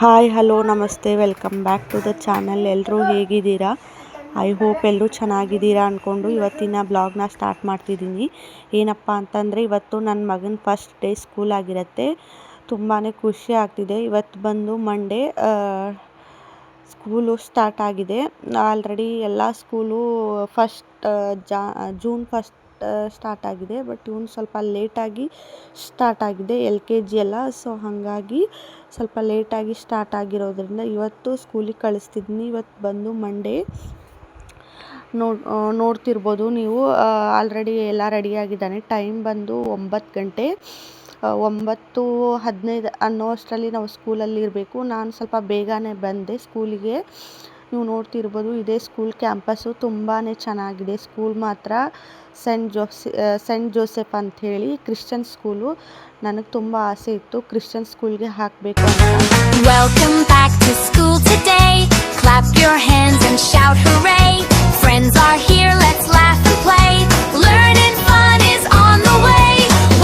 Hi hello ನಮಸ್ತೆ welcome back to the channel. ಎಲ್ಲರೂ ಹೇಗಿದ್ದೀರಾ? ಐ ಹೋಪ್ ಎಲ್ಲರೂ ಚೆನ್ನಾಗಿದ್ದೀರಾ ಅಂದ್ಕೊಂಡು ಇವತ್ತಿನ ಬ್ಲಾಗ್ನ ಸ್ಟಾರ್ಟ್ ಮಾಡ್ತಿದ್ದೀನಿ. ಏನಪ್ಪ ಅಂತಂದರೆ ಇವತ್ತು ನನ್ನ ಮಗನ ಫಸ್ಟ್ ಡೇ ಸ್ಕೂಲ್ ಆಗಿರುತ್ತೆ. ತುಂಬಾ ಖುಷಿ ಆಗ್ತಿದೆ. ಇವತ್ತು ಬಂದು ಮಂಡೇ, ಸ್ಕೂಲು ಸ್ಟಾರ್ಟ್ ಆಗಿದೆ. ಆಲ್ರೆಡಿ ಎಲ್ಲ ಸ್ಕೂಲು ಜೂನ್ ಫಸ್ಟ್ ಸ್ಟಾರ್ಟ್ ಆಗಿದೆ. ಬಟ್ ಇವನು ಸ್ವಲ್ಪ ಲೇಟಾಗಿ ಸ್ಟಾರ್ಟ್ ಆಗಿದೆ, LKG ಎಲ್ಲ. ಸೊ ಹಾಗಾಗಿ ಸ್ವಲ್ಪ ಲೇಟಾಗಿ ಸ್ಟಾರ್ಟ್ ಆಗಿರೋದ್ರಿಂದ ಇವತ್ತು ಸ್ಕೂಲಿಗೆ ಕಳಿಸ್ತಿದ್ದೀನಿ. ಇವತ್ತು ಬಂದು ಮಂಡೇ ನೋಡ್ತಿರ್ಬೋದು ನೀವು. ಆಲ್ರೆಡಿ ಎಲ್ಲ ರೆಡಿಯಾಗಿದ್ದಾನೆ. ಟೈಮ್ ಬಂದು 9 ಗಂಟೆ, 9:15 ಅನ್ನೋ ಅಷ್ಟರಲ್ಲಿ ನಾವು ಸ್ಕೂಲಲ್ಲಿ ಇರಬೇಕು. ನಾನು ಸ್ವಲ್ಪ ಬೇಗನೆ ಬಂದೆ ಸ್ಕೂಲಿಗೆ. ನೀವು ನೋಡ್ತಿರ್ಬೋದು, ಇದೇ ಸ್ಕೂಲ್ ಕ್ಯಾಂಪಸ್ಸು ತುಂಬಾ ಚೆನ್ನಾಗಿದೆ. ಸ್ಕೂಲ್ ಮಾತ್ರ ಸೆಂಟ್ ಜೋಸೆಫ್ ಅಂಥೇಳಿ ಕ್ರಿಶ್ಚಿಯನ್ ಸ್ಕೂಲು. ನನಗೆ ತುಂಬ ಆಸೆ ಇತ್ತು ಕ್ರಿಶ್ಚಿಯನ್ ಸ್ಕೂಲ್ಗೆ ಹಾಕಬೇಕು ಅಂತ. Welcome back to school today. Clap your hands and shout hooray. Friends are here, let's laugh and play. Learning fun is on the way.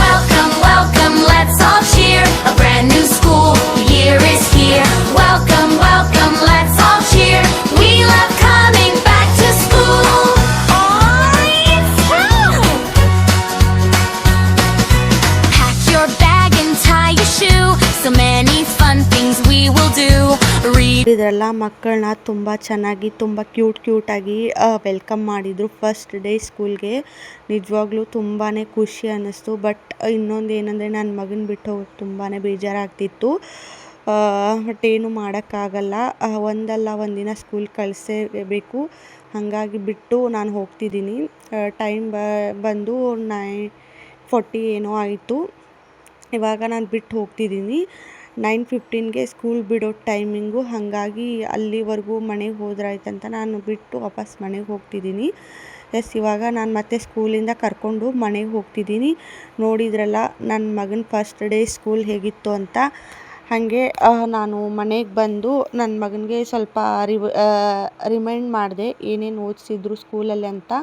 Welcome, welcome, let's all cheer. A brand new school year is here. Welcome, welcome, let's all cheer. We love coming back to school. It's true. Pack your bag and tie your shoe. So many fun things we will do. ಇದರೆಲ್ಲ ಮಕ್ಕಳನ್ನ ತುಂಬ ಚೆನ್ನಾಗಿ, ತುಂಬ ಕ್ಯೂಟಾಗಿ welcome ಮಾಡಿದರು first day ಸ್ಕೂಲ್ಗೆ. ನಿಜವಾಗ್ಲೂ ತುಂಬಾ ಖುಷಿ ಅನ್ನಿಸ್ತು. ಬಟ್ ಇನ್ನೊಂದು ಏನಂದರೆ ನನ್ನ ಮಗನ ಬಿಟ್ಟು ಹೋಗೋಕ್ಕೆ ತುಂಬಾ ಬೇಜಾರಾಗ್ತಿತ್ತು. ಬಟ್ ಏನು ಮಾಡೋಕ್ಕಾಗಲ್ಲ. ಒಂದಲ್ಲ ಒಂದಿನ ಸ್ಕೂಲ್ ಕಳಿಸೇಬೇಕು. ಹಾಗಾಗಿ ಬಿಟ್ಟು ನಾನು ಹೋಗ್ತಿದ್ದೀನಿ. ಟೈಮ್ ಬಂದು 9:40 ಏನೋ ಆಯಿತು. ಇವಾಗ ನಾನು ಬಿಟ್ಟು ಹೋಗ್ತಿದ್ದೀನಿ. 9:15ಗೆ ಸ್ಕೂಲ್ ಬಿಡೋ ಟೈಮಿಂಗು. ಹಾಗಾಗಿ ಅಲ್ಲಿವರೆಗೂ ಮನೆಗೆ ಹೋದ್ರಾಯ್ತಂತ ನಾನು ಬಿಟ್ಟು ವಾಪಸ್ ಮನೆಗೆ ಹೋಗ್ತಿದ್ದೀನಿ. ಇವಾಗ ನಾನು ಮತ್ತೆ ಸ್ಕೂಲಿಂದ ಕರ್ಕೊಂಡು ಮನೆಗೆ ಹೋಗ್ತಿದ್ದೀನಿ. ನೋಡಿದ್ರಲ್ಲ ನನ್ನ ಮಗನ ಫಸ್ಟ್ ಡೇ ಸ್ಕೂಲ್ ಹೇಗಿತ್ತು ಅಂತ. ಹಾಗೆ ನಾನು ಮನೆಗೆ ಬಂದು ನನ್ನ ಮಗನಿಗೆ ಸ್ವಲ್ಪ ರಿಮೈಂಡ್ ಮಾಡಿದೆ ಏನೇನು ಓದಿಸಿದ್ರು ಸ್ಕೂಲಲ್ಲಿ ಅಂತ.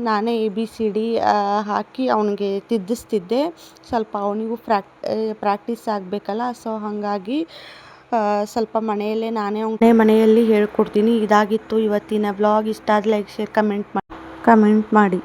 ನಾನೇ ABCD ಹಾಕಿ ಅವನಿಗೆ ತಿದ್ದಿಸ್ತಿದ್ದೆ. ಸ್ವಲ್ಪ ಅವನಿಗೂ ಪ್ರಾಕ್ಟೀಸ್ ಆಗಬೇಕಲ್ಲ. ಸೊ ಹಾಗಾಗಿ ಸ್ವಲ್ಪ ನಾನೇ ಮನೆಯಲ್ಲಿ ಹೇಳ್ಕೊಡ್ತೀನಿ. ಇದಾಗಿತ್ತು ಇವತ್ತಿನ ವ್ಲಾಗ್. ಇಷ್ಟ ಆದರೆ ಲೈಕ್, ಶೇರ್, ಕಮೆಂಟ್ ಮಾಡಿ.